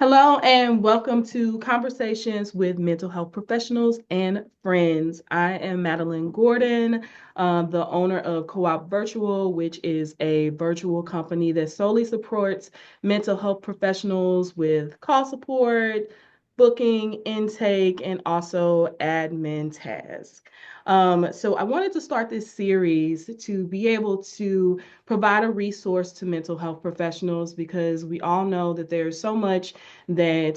Hello and welcome to Conversations with Mental Health Professionals and Friends. I am Madeline Gordon, the owner of Co-op Virtual, which is a virtual company that solely supports mental health professionals with call support, booking, intake, and also admin tasks. So I wanted to start this series to be able to provide a resource to mental health professionals because we all know that there's so much that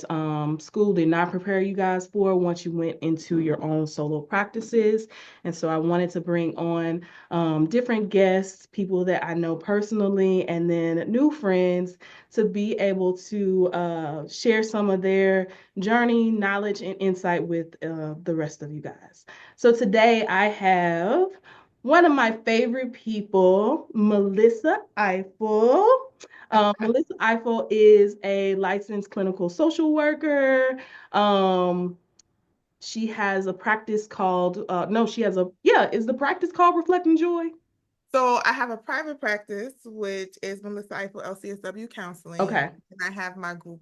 school did not prepare you guys for once you went into your own solo practices. And so I wanted to bring on different guests, people that I know personally, and then new friends to be able to share some of their journey, knowledge, and insight with the rest of you guys. So today I have one of my favorite people, Melissa Ifill. Melissa Ifill is a licensed clinical social worker. Um, she has a practice called, no, she has a, yeah, is the practice called Reflecting Joy? So I have a private practice, which is Melissa Ifill LCSW Okay, Counseling, and I have my group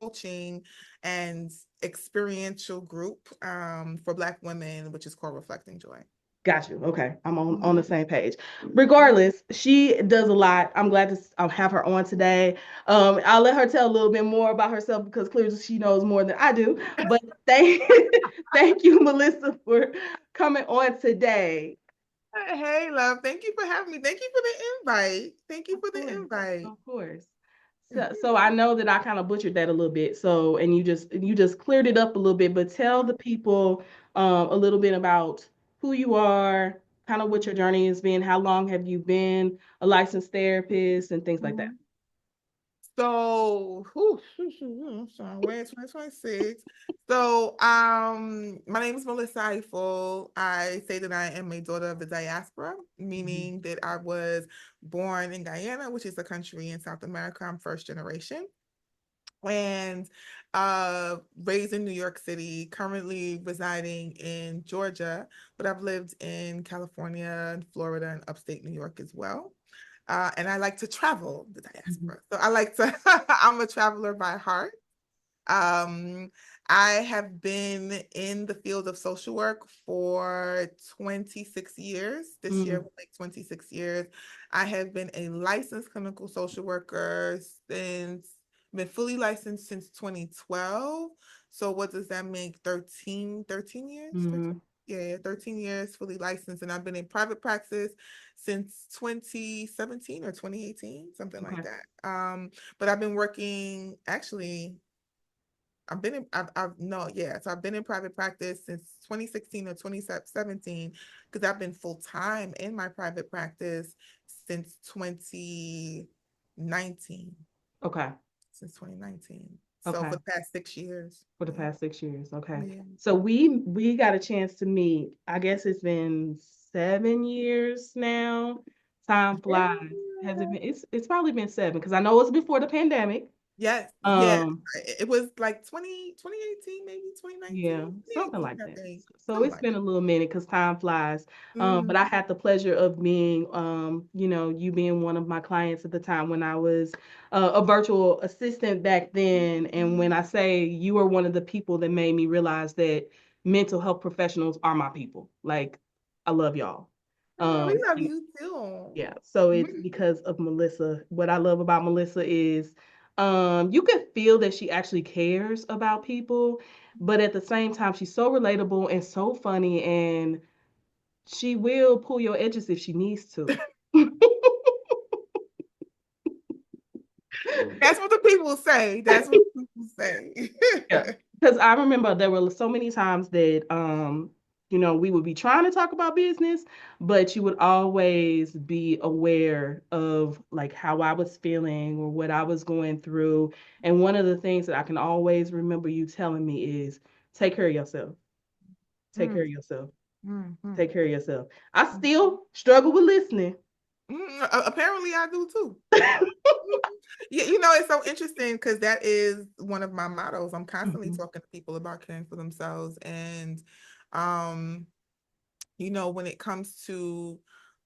coaching and experiential group for Black women, which is called Reflecting Joy. got you. Okay, I'm on the Mhm. same page. Regardless, she does a lot. I'm glad to have her on today. I'll let her tell a little bit more about herself because clearly she knows more than I do. But thank, thank you, Melissa, for coming on today. Hey, love. Thank you for having me. Thank you for the invite. Thank you Of for the course, invite. of course. So I know that I kind of butchered that a little bit. So and you just cleared it up a little bit, but tell the people a little bit about who you are, kind of what your journey has been, how long have you been a licensed therapist, and things like that. Mhm. So, sorry, we're in 2026. So, my name is Melissa Ifill. I say that I am a daughter of the diaspora, Mhm. meaning that I was born in Guyana, which is a country in South America. I'm first generation. And raised in New York City, currently residing in Georgia, but I've lived in California and Florida and upstate New York as well. And I like to travel the Mhm. diaspora. So I like to, I'm a traveler by heart. Um, I have been in the field of social work for 26 years. This year Mhm. will make 26 years. I have been a licensed clinical social worker been fully licensed since 2012. So what does that make? 13 years? 13? Mhm. Yeah, 13 years fully licensed. And I've been in private practice since 2017 or 2018, something like Okay. that. But I've been working actually I've no, yeah. So I've been in private practice since 2016 or 2017 because I've been full time in my private practice since 2019. Okay. Since 2019. So Okay. for the past 6 years. For the Yeah. past 6 years. Okay. Yeah. So we got a chance to meet. I guess it's been 7 years now. Time flies. Has it been? It's probably been seven because I know it's before the pandemic. Yes. Yeah. Um, It was like 2018, maybe Yeah, 2019, something 2018, like I that. think. So Something it's like been a little minute because time flies. that. But I had the pleasure of being, you being one of my clients at the time when I was a virtual assistant back then. And when I say you are one of the people that made me realize that mental health professionals are my people. Like, I love y'all. Oh, we love And you too. yeah, so it's because of Melissa. What I love about Melissa is you can feel that she actually cares about people, but at the same time, she's so relatable and so funny, and she will pull your edges if she needs to. That's what the people say. That's what the people say. Yeah. Because I remember there were so many times that we would be trying to talk about business, but you would always be aware of like how I was feeling or what I was going through. And one of the things that I can always remember you telling me is take care of yourself. Take care Mm, of yourself. mm, mm, Take care of yourself. I mm. still struggle with listening. Apparently, I do too. Mhm. Yeah, it's so interesting because that is one of my mottos. I'm constantly Mhm. talking to people about caring for themselves. And, when it comes to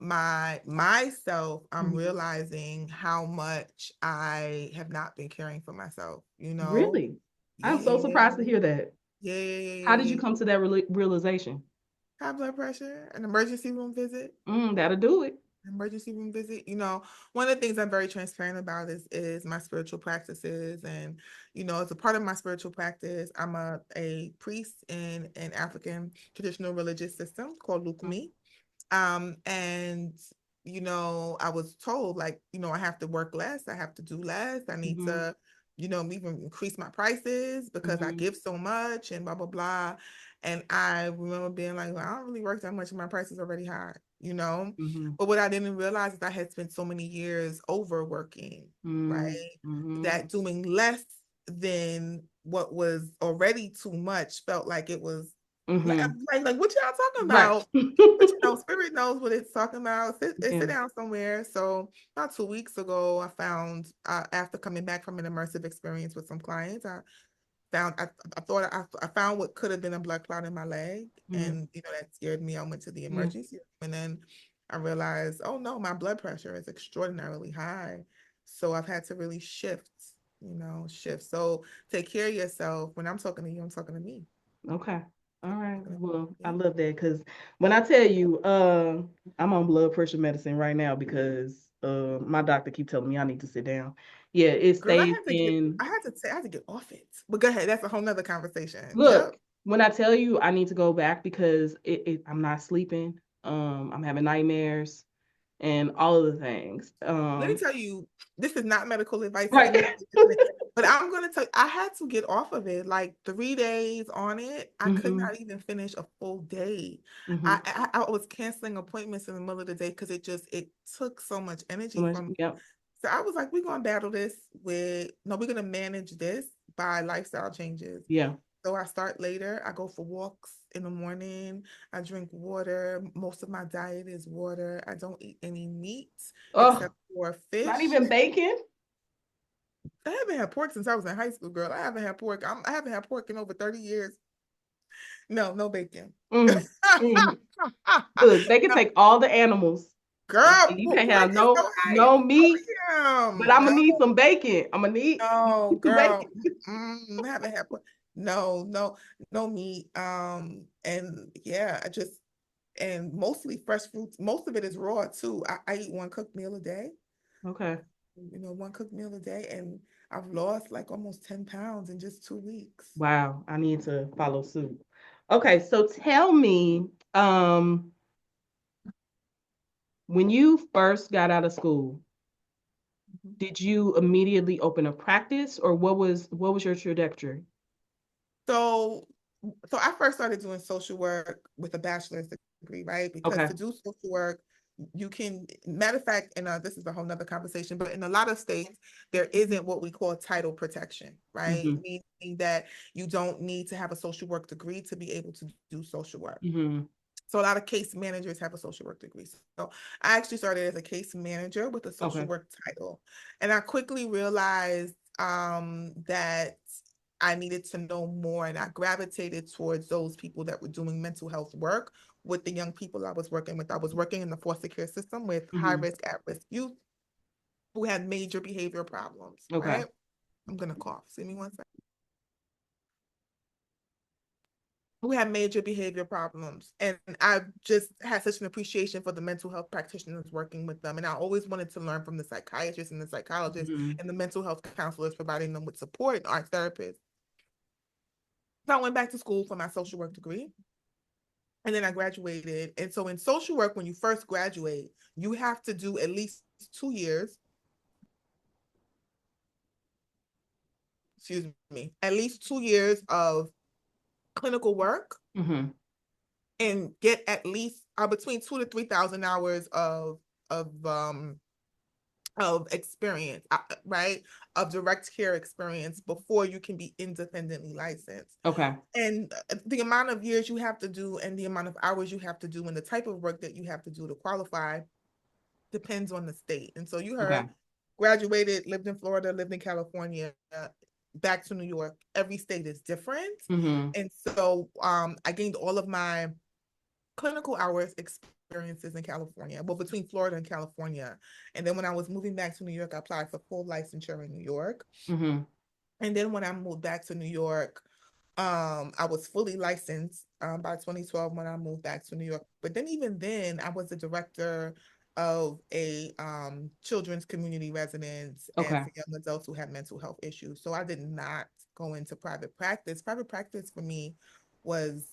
myself, I'm Mhm. realizing how much I have not been caring for myself, you know? Really? I'm Yeah, so yeah, surprised to yeah, hear that. yeah, yeah, yeah, How yeah, did yeah, you yeah. come to that realization? High blood pressure, an emergency room visit. That'll do it. Emergency room visit. One of the things I'm very transparent about is my spiritual practices. And as a part of my spiritual practice, I'm a priest in an African traditional religious system called Lukumi. And I was told, like, I have to work less, I have to do less, I need Mm-hmm. to even increase my prices because I Mm-hmm. give so much and blah blah blah. And I remember being like, well, I don't really work that much and my price is already high. Mm-hmm. But what I didn't realize is I had spent so many years overworking, right? Mm-hmm. That doing less than what was already too much felt like it was like, Mm-hmm. like what y'all talking Right. about? But spirit knows what it's talking about. Sit Yeah. down somewhere. So about 2 weeks ago, I found, after coming back from an immersive experience with some clients, found I thought I found what could have been a blood clot in my leg, Mm-hmm. and that scared me. I went to the Yeah. emergency room, and then I realized, oh no, my blood pressure is extraordinarily high. So I've had to really shift. So take care of yourself. When I'm talking to you, I'm talking to me. Okay. All right. Well, I Yeah. love that because when I tell you, I'm on blood pressure medicine right now because my doctor keep telling me I need to sit down. Yeah, it Girl, stays in. I had to get off it. But go ahead, that's a whole nother conversation. Look, Yep. when I tell you I need to go back because I'm not sleeping. I'm having nightmares and all of the things. Let me tell you, this is not medical advice to Right. anybody listening, but I'm gonna tell you, I had to get off of it. Like 3 days on it, I could Mm-hmm. not even finish a full day. Mm-hmm. I was canceling appointments in the middle of the day because it took so much So energy much. from me. Yep. So I was like, we're gonna battle this with no, we're gonna manage this by lifestyle changes. Yeah. So I start later. I go for walks in the morning. I drink water. Most of my diet is water. I don't eat any meat Oh, except for not fish. even bacon. I haven't had pork since I was in high school, girl. I haven't had pork. I haven't had pork in over 30 years. No, no bacon. Mm. Mm. Look, they can No, take all the animals, and girl, you can't pork have is so no high in no meat. But sodium. I'm No, gonna need some bacon. I'm gonna need no, some girl. bacon. I haven't had pork. No, no, no meat. And yeah, and mostly fresh fruits. Most of it is raw too. I eat one cooked meal a day, Okay. one cooked meal a day, and I've lost like almost 10 pounds in just 2 weeks. Wow, I need to follow suit. Okay, so tell me, when you first got out of school, Mhm. did you immediately open a practice, or what was your trajectory? So, so I first started doing social work with a bachelor's degree, right? Because Okay. to do social work, you can, matter of fact, and this is a whole nother conversation, but in a lot of states, there isn't what we call title protection, right? Mm-hmm. Meaning that you don't need to have a social work degree to be able to do social work. Mm-hmm. So a lot of case managers have a social work degree. So I actually started as a case manager with a social Okay. work title. And I quickly realized that I needed to know more, and I gravitated towards those people that were doing mental health work with the young people I was working with. I was working in the foster care system with high Mm-hmm. risk, at risk youth who had major behavioral problems, Okay. right? I'm gonna cough. See me one second. Who had major behavior problems. And I just had such an appreciation for the mental health practitioners working with them. And I always wanted to learn from the psychiatrists and the psychologists Mm-hmm. and the mental health counselors providing them with support and art therapists. So I went back to school for my social work degree. And then I graduated. And so in social work, when you first graduate, you have to do at least 2 years, excuse me, at least 2 years of clinical work Mm-hmm. and get at least between 2 to 3 thousand hours of experience, right? Of direct care experience before you can be independently licensed. Okay. And the amount of years you have to do and the amount of hours you have to do and the type of work that you have to do to qualify depends on the state. And so you heard, Okay. graduated, lived in Florida, lived in California, back to New York. Every state is different. Mm-hmm. And so I gained all of my clinical hours experience experiences in California, well, between Florida and California. And then when I was moving back to New York, I applied for full licensure in New York. Mm-hmm. And then when I moved back to New York, I was fully licensed by 2012 when I moved back to New York. But then even then, I was the director of a children's community residence and Okay. for young adults who had mental health issues. So I did not go into private practice. Private practice for me was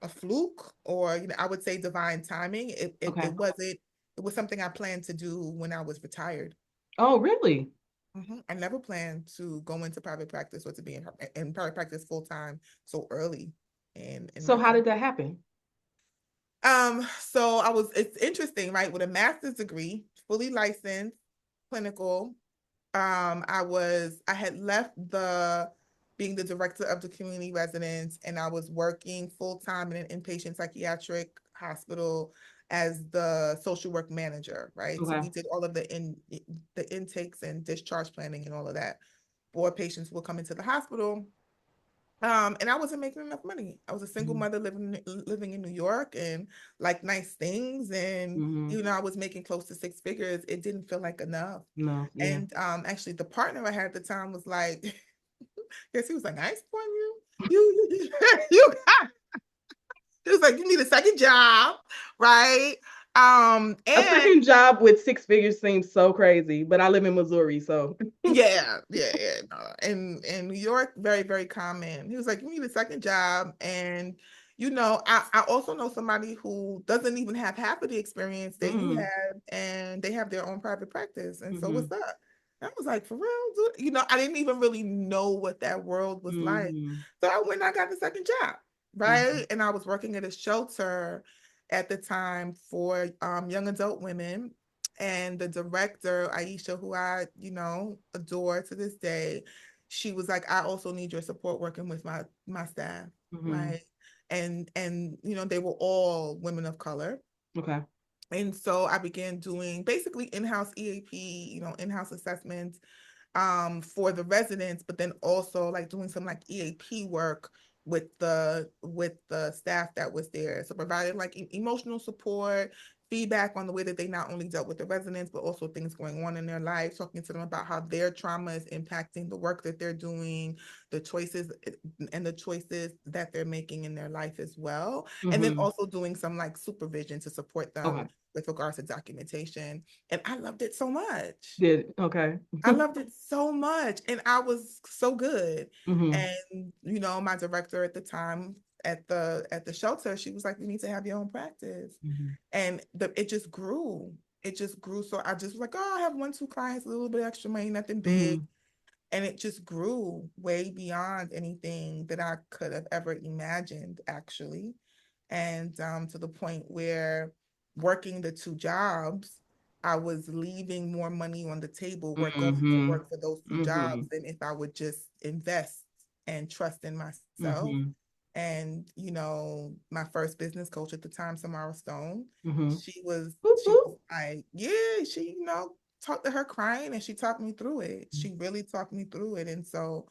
a fluke, or I would say divine timing. It Okay. wasn't. It was something I planned to do when I was retired. Oh, really? I never planned to go into private practice or to be in private practice full time so early in So my how career. did that happen? So it's interesting, right? With a master's degree, fully licensed, clinical, I had left the being the director of the community residence, and I was working full time in an inpatient psychiatric hospital as the social work manager, right? So Okay. we did all of the intakes and discharge planning and all of that. Board patients will come into the hospital. And I wasn't making enough money. I was a single Mm-hmm. mother living in New York and like nice things. And Mm-hmm. even though I was making close to six figures, it didn't feel like enough. No, yeah. And actually the partner I had at the time was like, yes, he was like, I support you. You you got he was like, you need a second job, right? A And second job with six figures seems so crazy, but I live in Missouri, so. yeah. No. In New York, very, very common. He was like, you need a second job. And, I also know somebody who doesn't even have half of the experience that you Mm-hmm. have, and they have their own private practice. And so Mm-hmm. what's up? I was like, for real, dude? I didn't even really know what that world was like. Mm-hmm. So I went and I got the second job, Mm-hmm. right? And I was working at a shelter at the time for young adult women, and the director, Aisha, who I, adore to this day, she was like, I also need your support working with my staff, Mm-hmm. right? And they were all women of color. Okay. And so I began doing basically in-house EAP, in-house assessments for the residents, but then also like doing some like EAP work with the staff that was there. So providing like emotional support, feedback on the way that they not only dealt with the residents, but also things going on in their life, talking to them about how their trauma is impacting the work that they're doing, the choices and the choices that they're making in their life as well. And then Mm-hmm. also doing some like supervision to support Okay. them with regards to documentation. And I loved it so much. Did okay. I loved it so much, and I was so good. Mm-hmm. And my director at the time at the shelter, she was like, "You need to have your own practice," Mm-hmm. and it just grew. It just grew. So I just was like, "Oh, I have one, two clients, a little bit extra money, nothing big," Mm-hmm. and it just grew way beyond anything that I could have ever imagined, actually. And to the point where working the two jobs, I was leaving more money on the table, going to Mm-hmm. work for those two Mm-hmm. jobs than if I would just invest and trust in myself. Mm-hmm. And my first business coach at the time, Samara Stone, Mm-hmm. she was Boop, she boop. was like, yeah, she talked to her crying, and she talked me through it. She really talked me through it. And so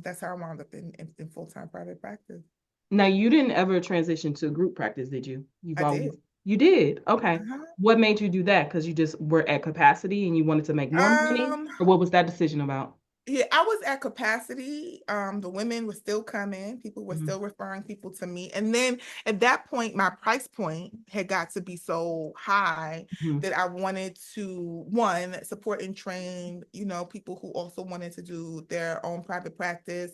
that's how I wound up in full-time private practice. Now you didn't ever transition to group practice, did you? You've I always did. you did. Okay. Uh-huh. What made you do that? Because you just were at capacity and you wanted to make more money? Um, Or what was that decision about? Yeah, I was at capacity. The women were still coming. People were Mm-hmm. still referring people to me. And then at that point, my price point had got to be so high Mm-hmm. that I wanted to, one, support and train, people who also wanted to do their own private practice,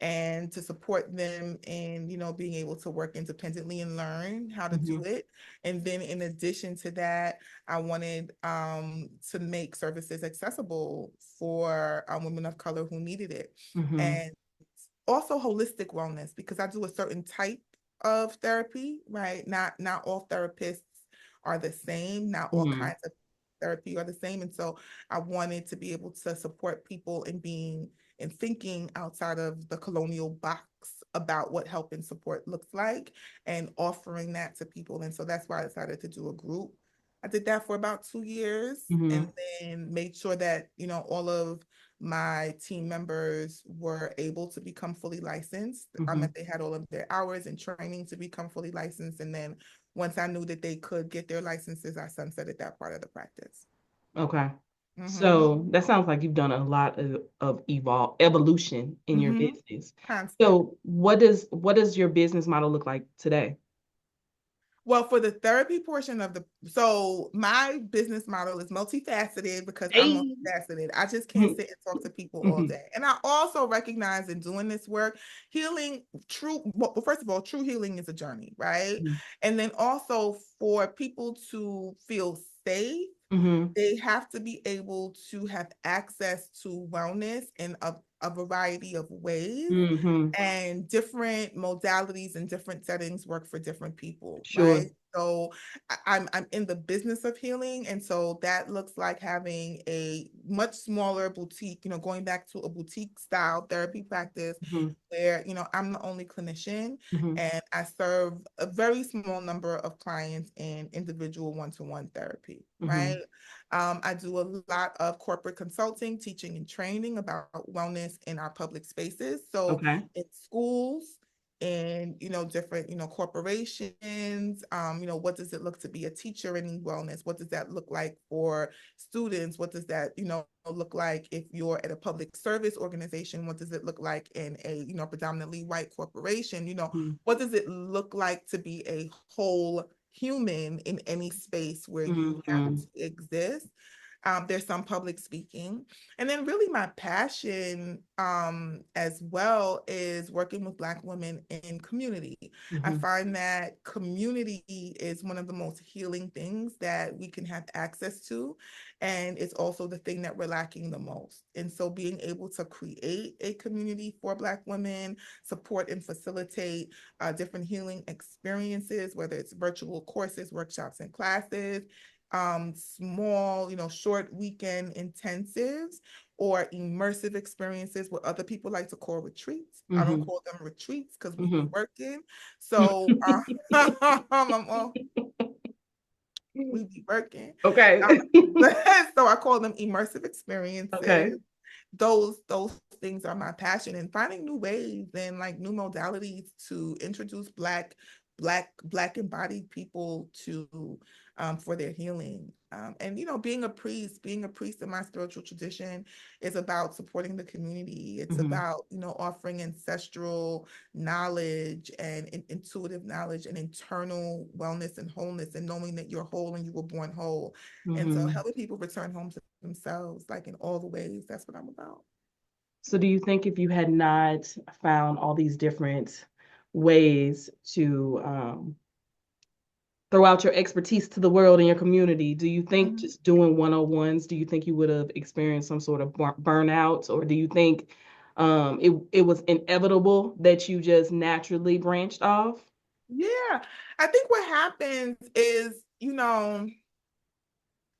and to support them in, being able to work independently and learn how to Mm-hmm. do it. And then in addition to that, I wanted to make services accessible for women of color who needed it. Mm-hmm. And also holistic wellness, because I do a certain type of therapy, right? Not all therapists are the same, not all Mm-hmm. kinds of therapy are the same. And so I wanted to be able to support people in being and thinking outside of the colonial box about what help and support looks like, and offering that to people. And so that's why I decided to do a group. I did that for about 2 years, and Mm-hmm. then made sure that, all of my team members were able to become fully licensed. Mm-hmm. That they had all of their hours and training to become fully licensed. And then once I knew that they could get their licenses, I sunsetted that part of the practice. Okay. Mm-hmm. So that sounds like you've done a lot of evolution in your Mm-hmm. business. Constant. So what does your business model look like today? Well, for the therapy portion of so my business model is multifaceted because I'm Hey. multifaceted. I just can't Mhm, sit and talk to people all mhm, day. And I also recognize in doing this work, healing, well, first of all, true healing is a journey, right? mhm, And then also for people to feel safe, mhm, they have to be able to have access to wellness in a variety of ways, mhm. and different modalities and different settings work for different people, Sure. right? So I'm in the business of healing, and so that looks like having a much smaller boutique, going back to a boutique style therapy practice Mhm, where I'm the only clinician, mhm. and I serve a very small number of clients in individual one-to-one therapy, right? Mhm. I do a lot of corporate consulting, teaching and training about wellness in our public spaces. So Okay. in schools, and different corporations, what does it look to be a teacher in wellness? What does that look like for students? What does that look like if you're at a public service organization? What does it look like in a predominantly white corporation? Mhm, What does it look like to be a whole human in any space where you have mhm, to exist? There's some public speaking. And then really my passion as well is working with Black women in community. I mhm, find that community is one of the most healing things that we can have access to. And it's also the thing that we're lacking the most. And so being able to create a community for Black women, support and facilitate different healing experiences, whether it's virtual courses, workshops, and classes, small, short weekend intensives or immersive experiences, what other people like to call retreats. I don't mhm, call them retreats because we be mhm. working. So we be working. Okay. So I call them immersive experiences. Okay. Those things are my passion, and finding new ways and like new modalities to introduce black embodied people to for their healing. And being a priest in my spiritual tradition is about supporting the community. It's Mhm, about offering ancestral knowledge and intuitive knowledge and internal wellness and wholeness, and knowing that you're whole and you were born whole. And so mhm. helping people return home to themselves, like in all the ways, that's what I'm about. So do you think if you had not found all these different ways to throw out your expertise to the world and your community, do you think Mhm. just doing one-on-ones, do you think you would have experienced some sort of burnout, or do you think it was inevitable that you just naturally branched off? Yeah, I think what happens is,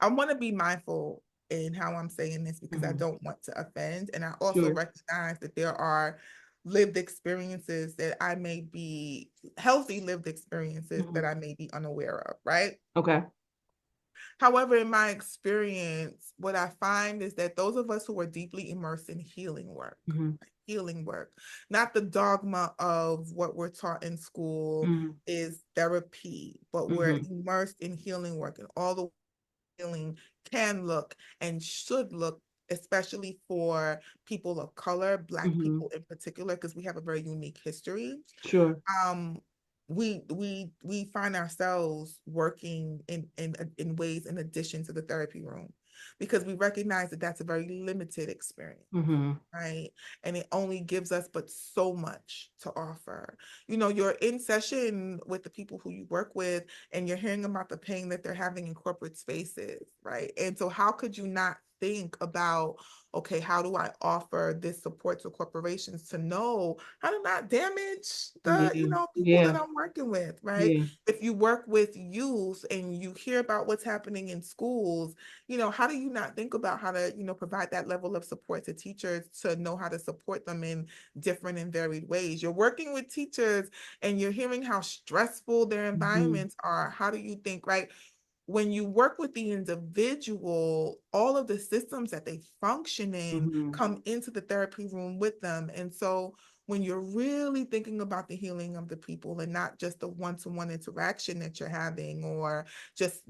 I want to be mindful in how I'm saying this because I Mhm. don't want to offend. And I also Sure. recognize that there are lived experiences that I may be healthy lived experiences that Mhm. I may be unaware of, right? Okay. However, in my experience, what I find is that those of us who are deeply immersed in Mhm. healing work, not the dogma of what we're taught in school Mhm. is therapy, but we're Mhm. immersed in healing work and all the healing can look and should look, especially for people of color, Black Mhm. people in particular, because we have a very unique history. Sure. um we find ourselves working in ways in addition to the therapy room, because we recognize that that's a very limited experience, Mhm. right? And it only gives us but so much to offer. You're in session with the people who you work with, and you're hearing about the pain that they're having in corporate spaces, right? And so how could you not think about, okay, how do I offer this support to corporations to know how to not damage the, Yeah. people that Yeah. I'm working with, right? Yeah. If you work with youth and you hear about what's happening in schools, how do you not think about how to, provide that level of support to teachers to know how to support them in different and varied ways? You're working with teachers and you're hearing how stressful their Mhm. environments are. How do you think, right? When you work with the individual, all of the systems that they function in Mhm. come into the therapy room with them. And so when you're really thinking about the healing of the people and not just the one-to-one interaction that you're having, or just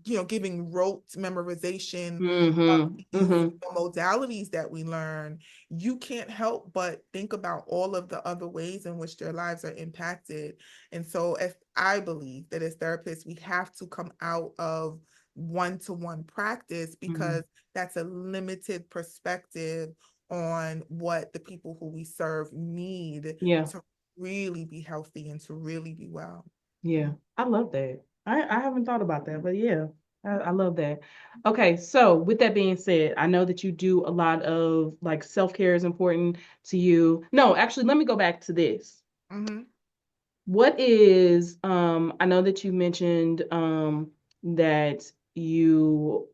giving rote memorization of Mm-hmm. these Mm-hmm. modalities that we learn, you can't help but think about all of the other ways in which their lives are impacted. And so, as I believe that as therapists, we have to come out of one-to-one practice, Mm-hmm. because that's a limited perspective on what the people who we serve need Yeah. to really be healthy and to really be well. Yeah. I love that. I haven't thought about that, but yeah, I love that. Okay, so with that being said, I know that you do a lot of like self-care is important to you. No, actually, let me go back to this. Mm-hmm. What is I know that you mentioned that you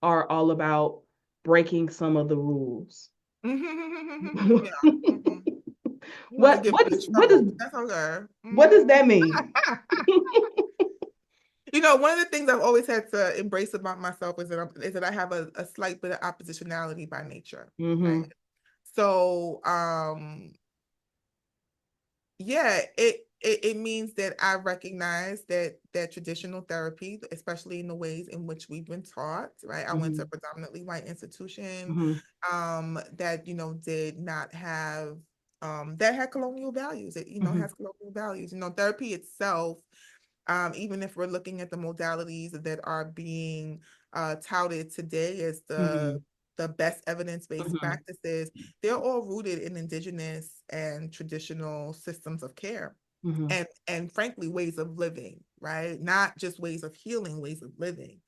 are all about breaking some of the rules. Yeah. Mm-hmm. You want to get me in What trouble, does but that's okay. what does Mm. that mean? One of the things I've always had to embrace about myself is that I have a slight bit of oppositionality by nature, right? Mm-hmm. So, yeah, it means that I recognize that traditional therapy, especially in the ways in which we've been taught, right? I went to a Mm-hmm. predominantly white institution, Mm-hmm. that did not have that had colonial values. It Mm-hmm. has colonial values. Therapy itself, even if we're looking at the modalities that are being touted today as Mm-hmm. the best evidence-based Mm-hmm. practices, they're all rooted in indigenous and traditional systems of care, Mm-hmm. and frankly ways of living, right? Not just ways of healing, ways of living.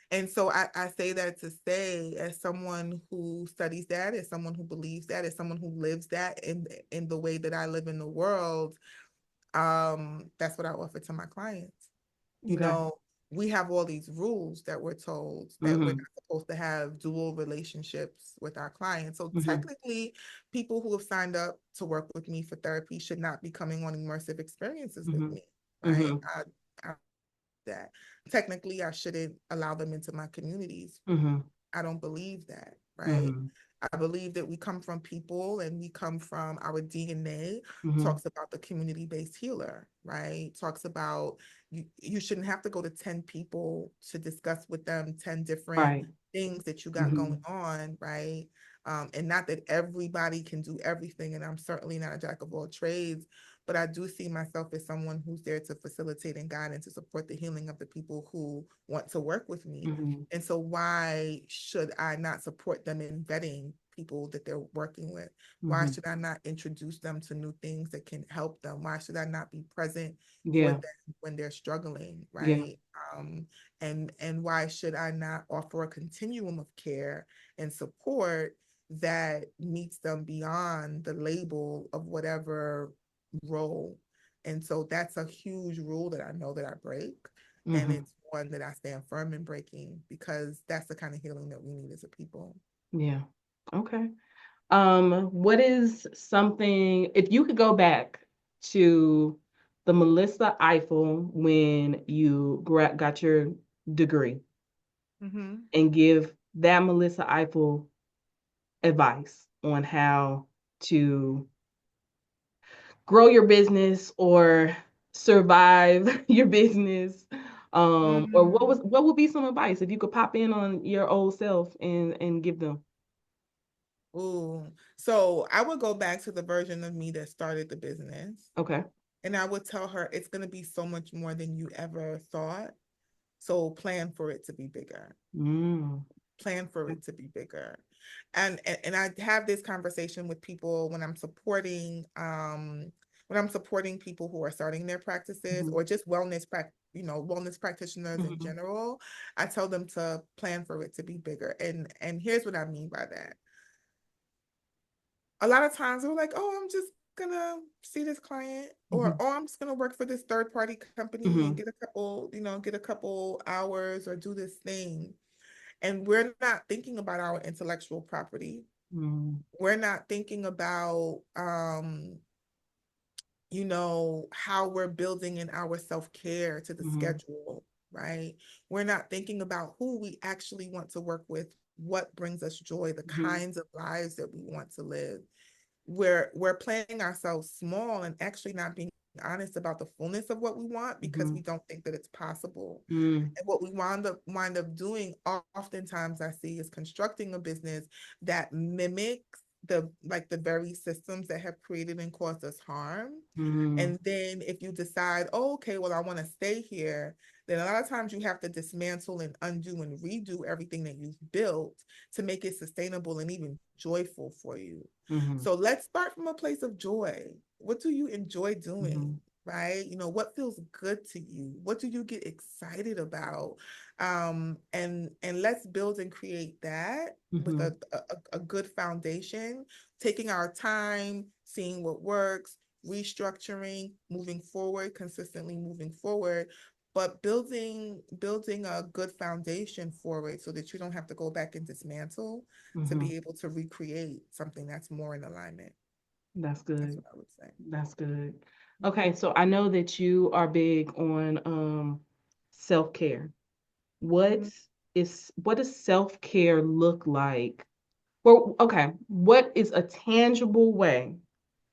And so I say that to say, as someone who studies that, as someone who believes that, as someone who lives that in the way that I live in the world, that's what I offer to my clients. you Okay. know we have all these rules that we're told that we're Mm-hmm. not supposed to have dual relationships with our clients. So Mm-hmm. technically, people who have signed up to work with me for therapy should not be coming on immersive experiences with Mm-hmm. me, right? Mm-hmm. I that technically I shouldn't allow them into my communities. Mm-hmm. I don't believe that, right? Mm-hmm. I believe that we come from people, and we come from our DNA Mm-hmm. talks about the community-based healer, right? Talks about you shouldn't have to go to 10 people to discuss with them 10 different Right. things that you got Mm-hmm. going on, right? And not that everybody can do everything, and I'm certainly not a jack of all trades, but I do see myself as someone who's there to facilitate and guide and to support the healing of the people who want to work with me. Mm-hmm. And so why should I not support them in vetting people that they're working with? Why Mm-hmm. should I not introduce them to new things that can help them? Why should I not be present for Yeah. them when they're struggling, Yeah. right? And why should I not offer a continuum of care and support that meets them beyond the label of whatever role? And so that's a huge rule that I know that I break. And Mm-hmm. it's one that I stand firm in breaking, because that's the kind of healing that we need as a people. Yeah. Okay. What is something, if you could go back to the Melissa Ifill when you got your degree Mm-hmm. and give that Melissa Ifill advice on how to grow your business or survive your business, or Mm. what would be some advice if you could pop in on your old self and give them? Ooh. So I would go back to the version of me that started the business, Okay. and I would tell her it's going to be so much more than you ever thought. So plan for it to be bigger. Mm. Plan for it to be bigger. And I have this conversation with people when I'm supporting people who are starting their practices, Mhm. or just wellness practitioners in Mhm. general. I tell them to plan for it to be bigger. And here's what I mean by that. A lot of times we're like, oh, I'm just gonna see this client, or Mhm. oh, I'm just gonna work for this third party company and Mhm. get a couple hours or do this thing. And we're not thinking about our intellectual property. Mhm. We're not thinking about how we're building in our self-care to the Mhm. schedule, right? We're not thinking about who we actually want to work with, what brings us joy, the Mhm. kinds of lives that we want to live. we're playing ourselves small and actually not being honest about the fullness of what we want because we Mm-hmm. don't think that it's possible. Mm-hmm. And what we wind up doing oftentimes I see is constructing a business that mimics the very systems that have created and caused us harm. Mm-hmm. And then if you decide, oh, okay, well, I want to stay here, then a lot of times you have to dismantle and undo and redo everything that you've built to make it sustainable and even joyful for you. Mm-hmm. So let's start from a place of joy. What do you enjoy doing? Mm-hmm. Right? What feels good to you? What do you get excited about? And let's build and create that with Mm-hmm. a good foundation, taking our time, seeing what works, restructuring, moving forward, consistently moving forward, but building a good foundation for it so that you don't have to go back and dismantle to Mm-hmm. be able to recreate something that's more in alignment. That's That's good. what I would say. That's good. Okay, Mhm. so I know that you are big on self-care. What Mhm. what does self-care look like? Well, okay, what is a tangible way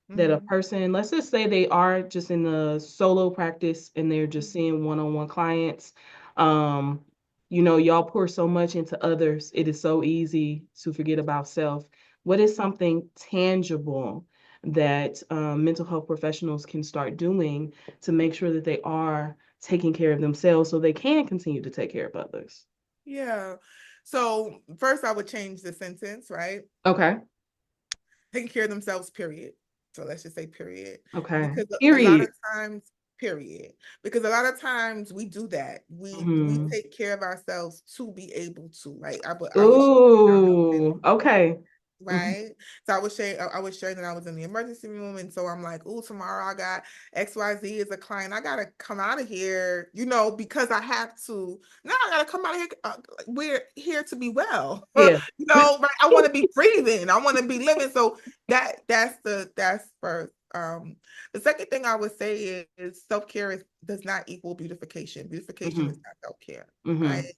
that a Mhm. person, let's just say they are just in the solo practice and they're just Mhm. seeing one-on-one clients. Um, y'all pour so much into others, it is so easy to forget about self. What is something tangible that mental health professionals can start doing to make sure that they are taking care of themselves so they can continue to take care of others? Yeah. So first I would change the sentence, right? Okay. Taking care of themselves, period. So let's just say period. Okay. Because a lot of Period. times, period. Because a lot of times we do that. We Hmm. take care of ourselves to be able to. Like I would share how Ooh, okay. Mhm. right? So I was sharing that I was in the emergency room, and so I'm like, oh, tomorrow I got XYZ as a client. I gotta come out of here, because I have to. Now I gotta come out of here. We're here to be well, Yeah. right? I want to be breathing. I want to be living. So that's first. The second thing I would say is self-care does not equal beautification. Beautification is Hmm. not self-care, right? Hmm.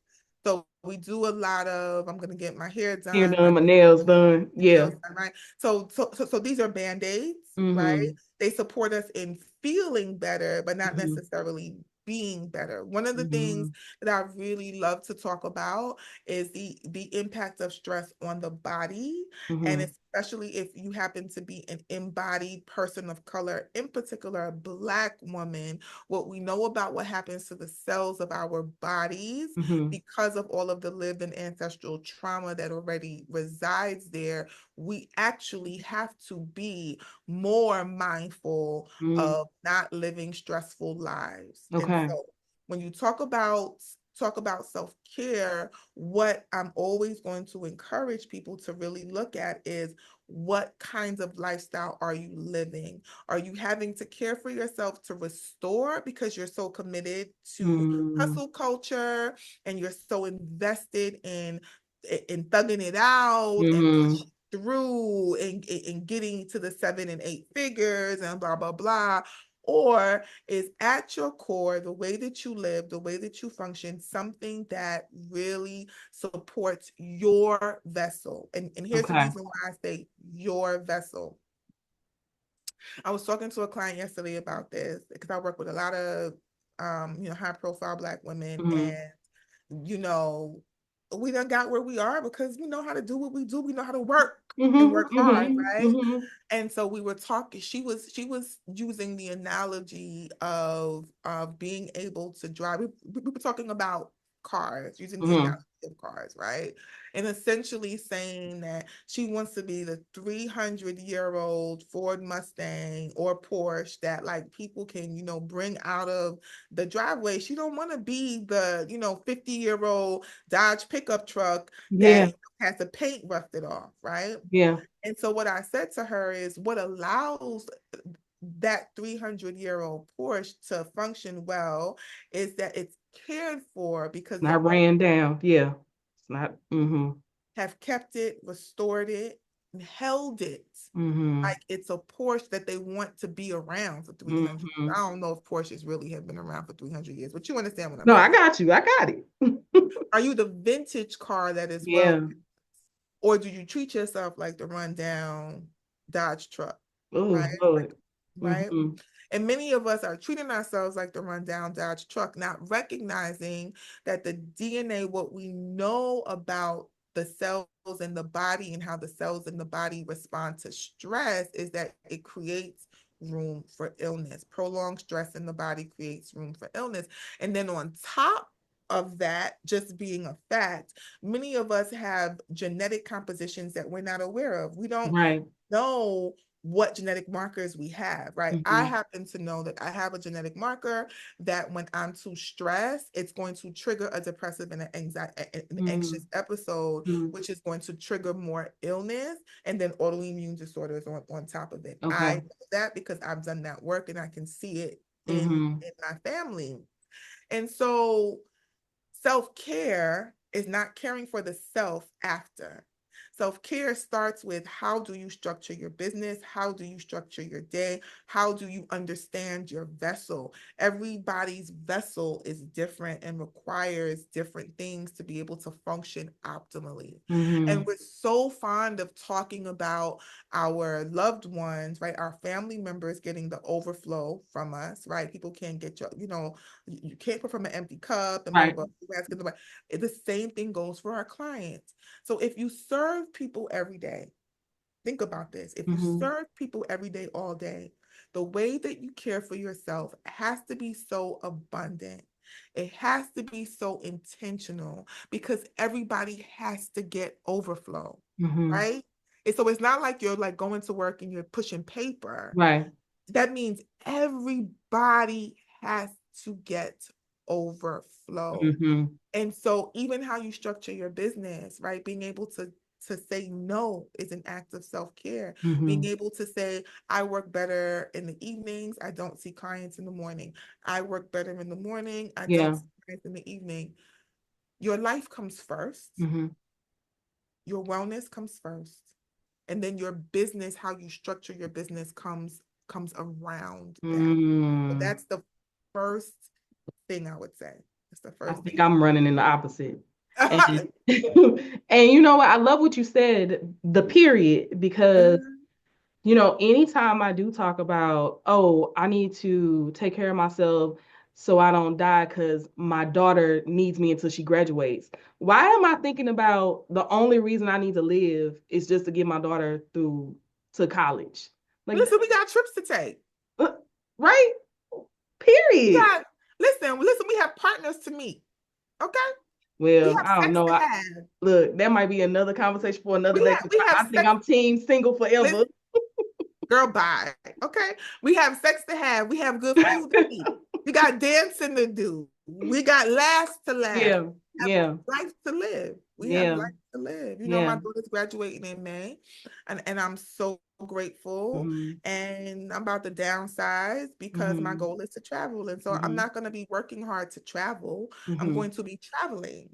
So we do a lot of I'm gonna get my hair Hair done, my done, my nails done. Yeah. nails done, right? So these are band-aids, right? Hmm. They support us in feeling better, but not Hmm. necessarily being better. One of the things Hmm. that I really love to talk about is the impact of stress on the body, and Hmm. especially if you happen to be an embodied person of color, in particular a Black woman, what we know about what happens to the cells of our bodies Hmm. because of all of the lived and ancestral trauma that already resides there, we actually have to be more mindful Hmm. of not living stressful lives. And Okay. so when you talk about self-care, what I'm always going to encourage people to really look at is what kinds of lifestyle are you living? Are you having to care for yourself to restore because you're so committed to Hmm. hustle culture and you're so invested in thugging it out and Hmm. pushing through and getting to the 7 and 8 figures and blah blah blah, or is at your core the way that you live, the way that you function, something that really supports your vessel. And here's the Okay. reason why I say your vessel. I was talking to a client yesterday about this because I work with a lot of high profile Black women, Hmm. and you know, we done got where we are because we know how to do what we do. We know how to work and Hmm. work hard, Hmm. right? Hmm. And so we were talking, she was using the analogy of being able to drive. We were talking about cars, using the Hmm. analogy of cars, right? And essentially saying that she wants to be the 300-year-old Ford Mustang or Porsche that like people can, bring out of the driveway. She don't want to be the, 50-year-old Dodge pickup truck Yeah. that has the paint rusted off, right? Yeah. And so what I said to her is what allows that 300-year-old Porsche to function well is that it's cared for because the Not owners ran down. Yeah. It's not. Hmm. have kept it, restored it, and held it Hmm. like it's a Porsche that they want to be around for 300 years. Hmm. I don't know if Porsches really have been around for 300 years, but you understand what I'm No, I saying. got you. I got it. Are you the vintage car that is well, Yeah. or do you treat yourself like the rundown Dodge truck, right? Oh, Lord. Right? Mm-hmm. And many of us are treating ourselves like the rundown Dodge truck, not recognizing that the DNA, what we know about the cells in the body and how the cells in the body respond to stress, is that it creates room for illness. Prolonged stress in the body creates room for illness. And then on top of that, just being a fact, many of us have genetic compositions that we're not aware of. We don't Right. know what genetic markers we have, right? I Mm-hmm. happen to know that I have a genetic marker that when I'm too stressed, it's going to trigger a depressive and an anxious episode, Mm-hmm. which is going to trigger more illness and then autoimmune disorders on top of it. I Okay. know that because I've done that work and I can see it Mm-hmm. in my family. And so self-care is not caring for the self after. Self-care starts with, how do you structure your business? How do you structure your day? How do you understand your vessel? Everybody's vessel is different and requires different things to be able to function optimally. Mm-hmm. And we're so fond of talking about our loved ones, right? Our family members getting the overflow from us, right? People can't get you can't pour from an empty cup and blah, Right. blah, blah. The same thing goes for our clients. So if you serve people every day, think about this. If you Mm-hmm. serve people every day, all day, the way that you care for yourself has to be so abundant. It has to be so intentional because everybody has to get overflow, Mm-hmm. right? And so it's not like you're like going to work and you're pushing paper. Right. That means everybody has to get overflow. Mm-hmm. And so even how you structure your business, right? Being able to say no is an act of self-care. Being Mm-hmm. able to say, I work better in the evenings, I don't see clients in the morning. I work better in the morning, I don't Yeah. see clients in the evening. Your life comes first, Mm-hmm. your wellness comes first, and then your business, how you structure your business comes around that. So Mm. that's the first thing I would say. That's the I first think thing. I'm running in the opposite. And and you know what? I love what you said, the period, because anytime I do talk about, oh, I need to take care of myself so I don't die because my daughter needs me until she graduates. Why am I thinking about the only reason I need to live is just to get my daughter through to college? Like, Listen, we got trips to take. right? We Period. got listen, we have partners to meet. Okay? We Well, have I don't sex know. to have. Look, that might be another conversation for another day because We have I think sex. I'm team single forever. Listen, girl, bye. Okay. We have sex to have. We have good food to eat. We got dancing to do. We got laughs to laugh. Yeah, We have yeah, life to live. We have yeah, life to live. My yeah. daughter's graduating in May, and I'm so grateful. Mm-hmm, And I'm about to downsize because my mm-hmm, goal is to travel. And so I'm mm-hmm, not going to be working hard to travel. I'm mm-hmm, going to be traveling,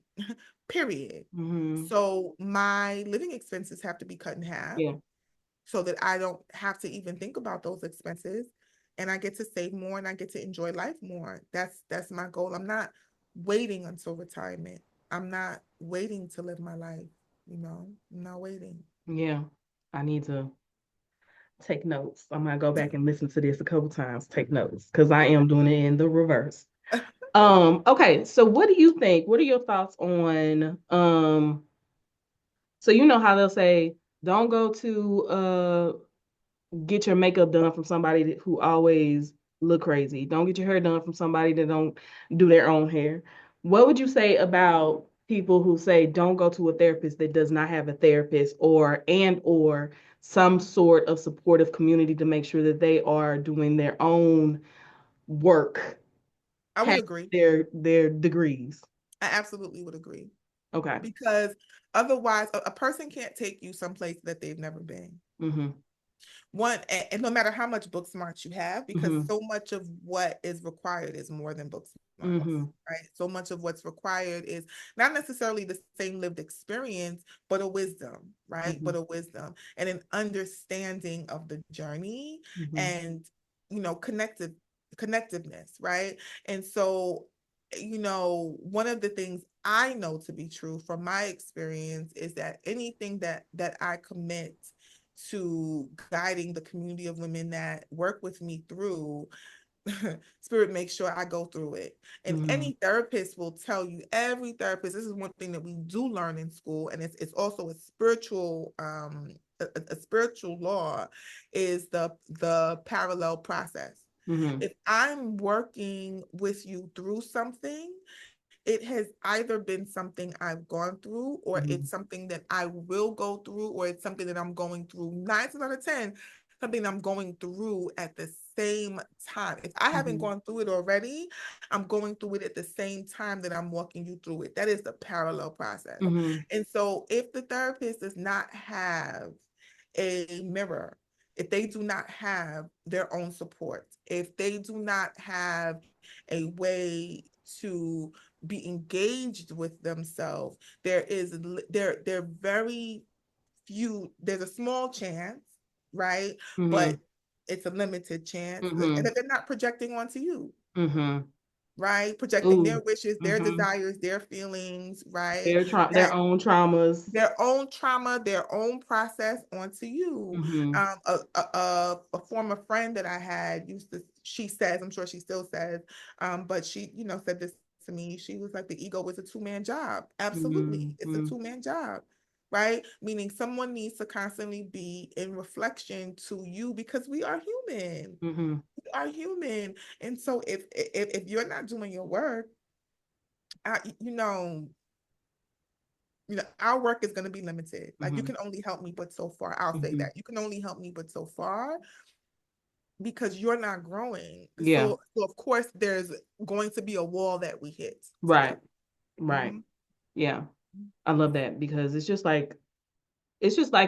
period. mm-hmm. So my living expenses have to be cut in half Yeah, so that I don't have to even think about those expenses and I get to save more and I get to enjoy life more. That's my goal. I'm not waiting until retirement. I'm not waiting to live my life, I'm not waiting. yeah. I need to take notes. I'm gonna go back and listen to this a couple times, take notes, because I am doing it in the reverse. Okay, so what do you think? What are your thoughts on so you know how they'll say, don't go to get your makeup done from somebody who always look crazy. Don't get your hair done from somebody that don't do their own hair. What would you say about people who say don't go to a therapist that does not have a therapist or some sort of supportive community to make sure that they are doing their own work I would past agree. their degrees? I absolutely would agree Okay. because otherwise a person can't take you someplace that they've never been. Mm-hmm. One, and no matter how much book smarts you have, because Mm-hmm. so much of what is required is more than book smarts, Mm-hmm. right? So much of what's required is not necessarily the same lived experience, but a wisdom, right? Mm-hmm. But a wisdom and an understanding of the journey Mm-hmm. and connectiveness, right? And so one of the things I know to be true from my experience is that anything that I commit to guiding the community of women that work with me through, Spirit makes sure I go through it. And Mm-hmm. any therapist will tell you, every therapist, this is one thing that we do learn in school, and it's also a spiritual a spiritual law, is the parallel process. Mm-hmm. If I'm working with you through something, it has either been something I've gone through, or it's Mm-hmm. something that I will go through, or it's something that I'm going through 9 times out of 10, something I'm going through at the same time. If I haven't Mm-hmm. gone through it already, I'm going through it at the same time that I'm walking you through it. That is the parallel process. Mm-hmm. And so if the therapist does not have a mirror, if they do not have their own support, if they do not have a way to be engaged with themselves, there very few, there's a small chance, right? Mm-hmm. But it's a limited chance, and Mm-hmm. that they're not projecting onto you, Mm-hmm. right? Projecting their Ooh. wishes, their Mm-hmm. desires, their feelings, right? Their own traumas. Their own trauma, their own process onto you. Mm-hmm. A former friend that I had used to, she says, I'm sure she still says, but she, said this to me. She was like, the ego is a two-man job. Absolutely. It's a Mm-hmm. two-man job, right? Meaning someone needs to constantly be in reflection to you, because we are human. Mm-hmm. We are human. And so if you're not doing your work, I, our work is going to be limited. Like, you Mm-hmm. can only help me but so far. I'll say Mm-hmm. that. You can only help me but so far, because you're not growing. Yeah. So of course there's going to be a wall that we hit Right. together. Right. Mm-hmm. Yeah. I love that because it's just like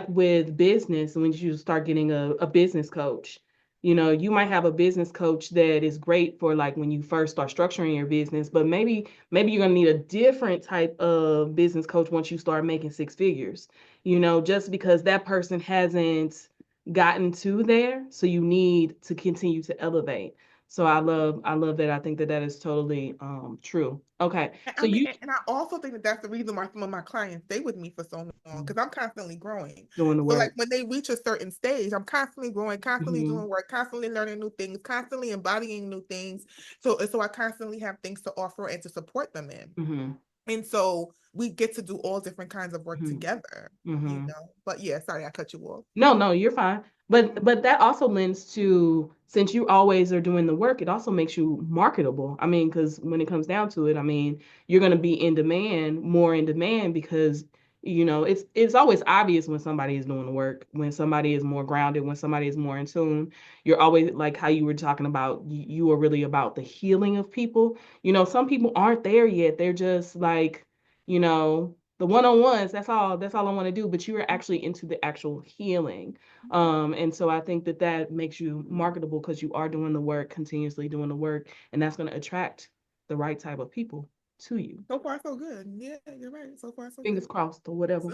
with business when you start getting a business coach. You might have a business coach that is great for like when you first start structuring your business, but maybe you're gonna need a different type of business coach once you start making six figures. Just because that person hasn't gotten to there, so you need to continue to elevate. So I love that. I think that that is totally true. Okay. And So I mean, you and I also think that that's the reason why some of my clients stay with me for so long, because I'm constantly growing. doing the So like work. when they reach a certain stage, I'm constantly growing, constantly Hmm. doing work, constantly learning new things, constantly embodying new things. So I constantly have things to offer and to support them in. Hmm. And so we get to do all different kinds of work Hmm. together, Hmm. But yeah, sorry, I cut you off. No, no, you're fine. But that also lends to, since you always are doing the work, it also makes you marketable. I mean, because when it comes down to it, I mean, you're going to be in demand, more in demand because it's always obvious when somebody is doing the work, when somebody is more grounded, when somebody is more in tune. You're always like how you were talking about, you are really about the healing of people. Some people aren't there yet. They're just like, the one-on-ones, that's all I want to do, but you are actually into the actual healing. And so I think that that makes you marketable because you are doing the work, continuously doing the work, and that's going to attract the right type of people to you. So far, so good. Yeah, you're right. So far, so Fingers good. crossed or whatever.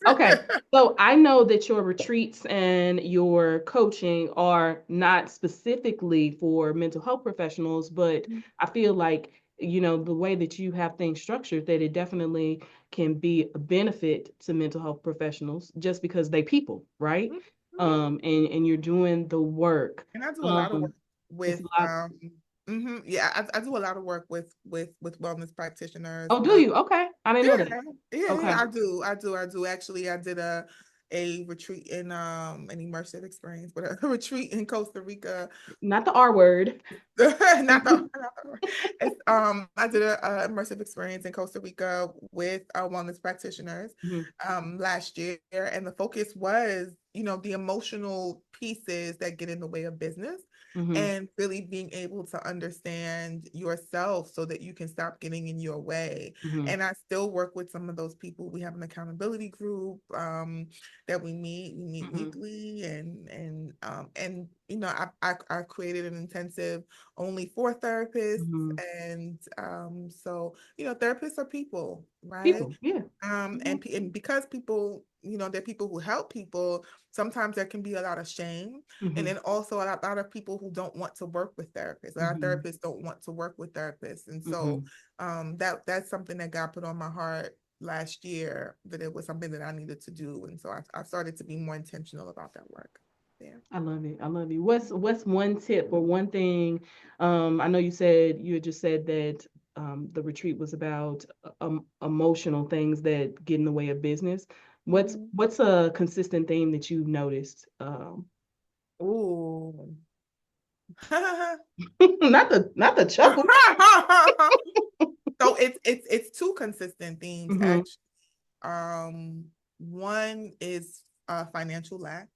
Okay. So I know that your retreats and your coaching are not specifically for mental health professionals, but I feel like, the way that you have things structured, that it definitely can be a benefit to mental health professionals just because they people, right? Mhm. And you're doing the work. And I do a lot of work Um, it's with a lot. yeah, I do a lot of work with wellness practitioners. Oh, do you? Okay. I didn't know Yeah, that. yeah, Okay. I do. Actually, I did a retreat in an immersive experience, but a retreat in Costa Rica. Not the R word. It's, I did a immersive experience in Costa Rica with wellness practitioners Mhm. last year, and the focus was, the emotional pieces that get in the way of business, Mhm. and really being able to understand yourself so that you can stop getting in your way. Mhm. And I still work with some of those people. We have an accountability group that we meet Mhm. weekly, and I created an intensive only for therapists. Mhm. And so, therapists are people, right? People, yeah. And, Mhm. and because people, they're people who help people, sometimes there can be a lot of shame. And Mhm. then also a lot of people who don't want to work with therapists. A lot of Mhm. therapists don't want to work with therapists. And so Mhm. that's something that God put on my heart last year that it was something that I needed to do. And so I started to be more intentional about that work. Yeah. I love it. I love it. What's one tip or one thing? I know you had just said that the retreat was about emotional things that get in the way of business. Mhm. What's a consistent theme that you've noticed? Ooh. Not the chuckle. So it's two consistent themes Mm-hmm. actually. One is financial lack,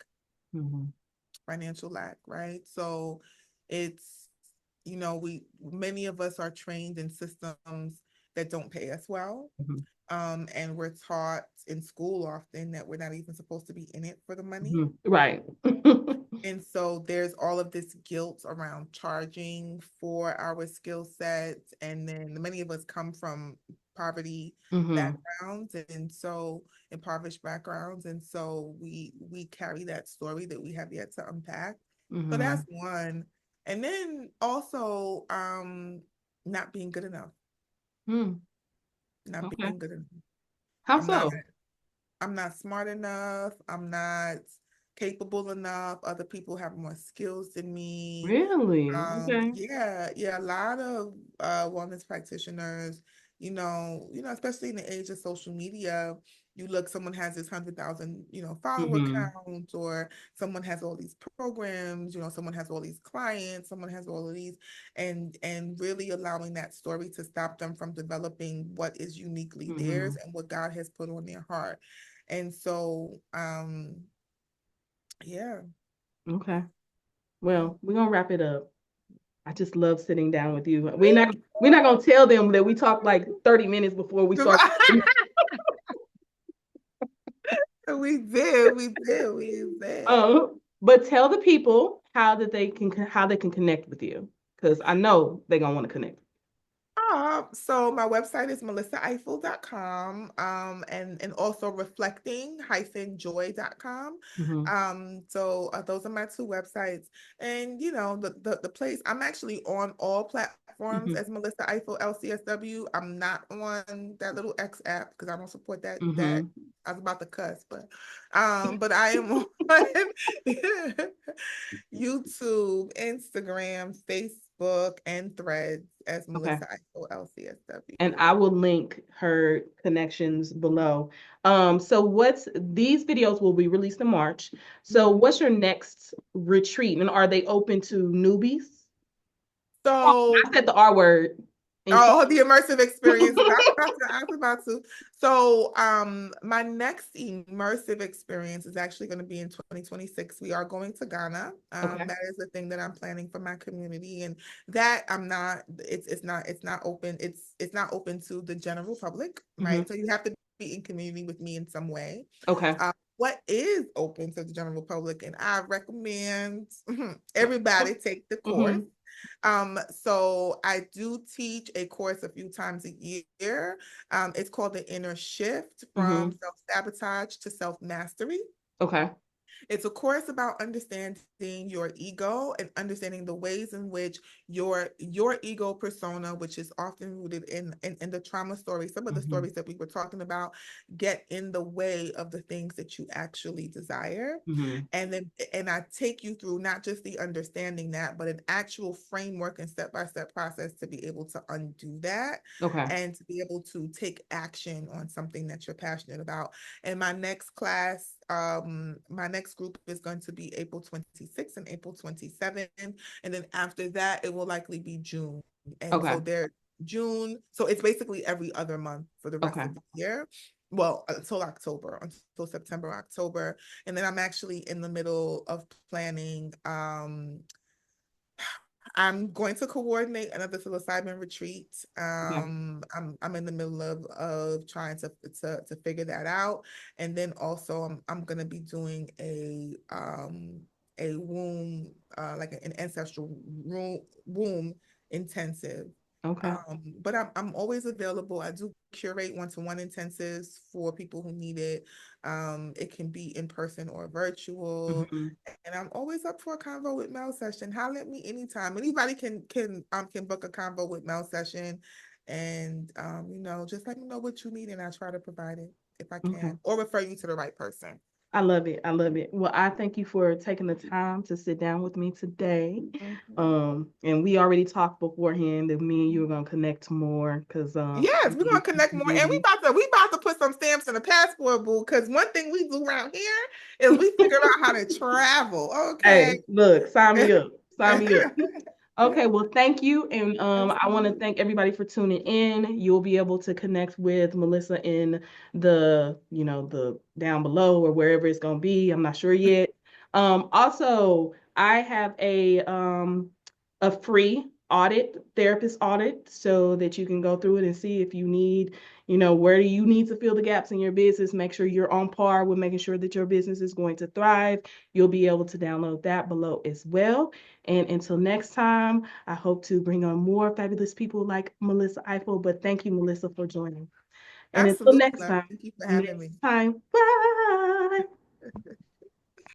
Mm-hmm. right? So it's, we many of us are trained in systems that don't pay us well. Mm-hmm. And we're taught in school often that we're not even supposed to be in it for the money. Mm-hmm. Right. And so there's all of this guilt around charging for our skill sets. And then many of us come from poverty Mm-hmm. backgrounds and so impoverished backgrounds. And so we carry that story that we have yet to unpack. So Mm-hmm. that's one. And then also not being good enough. Mm. Not Okay. being good enough. How I'm not so? I'm not smart enough. I'm not capable enough. Other people have more skills than me. Really? Okay. Yeah, a lot of wellness practitioners, especially in the age of social media, someone has this 100,000, follower Mm-hmm. count, or someone has all these programs, someone has all these clients, someone has all of these, and really allowing that story to stop them from developing what is uniquely Mm-hmm. theirs and what God has put on their heart. And so, yeah, Okay. yeah. Well, we're gonna wrap it up. I just love sitting down with you. We're not gonna tell them that we talked like 30 minutes before we start. We did. But tell the people how they can connect with you because I know they're gonna want to connect. So my website is melissaifill.com, and also reflecting-joy.com. Mm-hmm. So those are my two websites. And the place, I'm actually on all platforms Mm-hmm. as Melissa Eiffel LCSW. I'm not on that little X app because I don't support that. Mm-hmm. I was about to cuss, but I am on YouTube, Instagram, Facebook, and Threads as Okay. Melissa Eiffel And LCSW. I will link her connections below. So these videos will be released in March. So Mhm. what's your next retreat? And are they open to newbies? Oh, So I said the R word. In case. Oh, the immersive experiences. I was about to. So, my next immersive experience is actually going to be in 2026. We are going to Ghana. Okay. That is the thing that I'm planning for my community, and that I'm not. It's not open. It's not open to the general public, Mm-hmm. right? So you have to be in community with me in some way. Okay. What is open to the general public, and I recommend everybody take the course. Mm-hmm. So I do teach a course a few times a year. It's called the Inner Shift Mm-hmm. from Self-Sabotage to Self-Mastery. Okay. It's a course about understanding your ego and understanding the ways in which your ego persona, which is often rooted in the trauma story, some of the Mm-hmm. stories that we were talking about, get in the way of the things that you actually desire. Mm-hmm. And I take you through not just the understanding that, but an actual framework and step-by-step process to be able to undo that Okay. and to be able to take action on something that you're passionate about. And my next group is going to be April 26th and April 27th. And then after that, it will likely be June. And Okay. so June, so it's basically every other month for the rest Okay. of the year. Well, until October, until September, October. And then I'm actually in the middle of planning I'm going to coordinate another psilocybin retreat. Okay. I'm in the middle of trying to figure that out, and then also I'm gonna be doing a womb like an ancestral womb intensive. Okay. But I'm always available. I do curate one-to-one intensives for people who need it. It can be in person or virtual, Mm-hmm. and I'm always up for a convo with Mel session. Holler at me anytime. Anybody can book a convo with Mel session, and just let me know what you need and I'll try to provide it if I Okay. can, or refer you to the right person. I love it. I love it. Well, I thank you for taking the time to sit down with me today. Mhm. And we already talked beforehand that me and you are gonna connect more because Yes, we're gonna connect more, and really we about to put some stamps in the passport, boo. Because one thing we do around here is we figure out how to travel. Okay. hey, look, sign me up. Sign me up. Okay, well, thank you. And I want to Absolutely. thank everybody for tuning in. You'll be able to connect with Melissa in the down below or wherever it's going to be. I'm not sure yet. Also, I have a free audit, therapist audit, so that you can go through it and see if you need, where do you need to fill the gaps in your business, make sure you're on par with making sure that your business is going to thrive. You'll be able to download that below as well. And until next time, I hope to bring on more fabulous people like Melissa Ifill. But thank you, Melissa, for joining. And until Absolutely, next love. time, Thank you for having me. bye.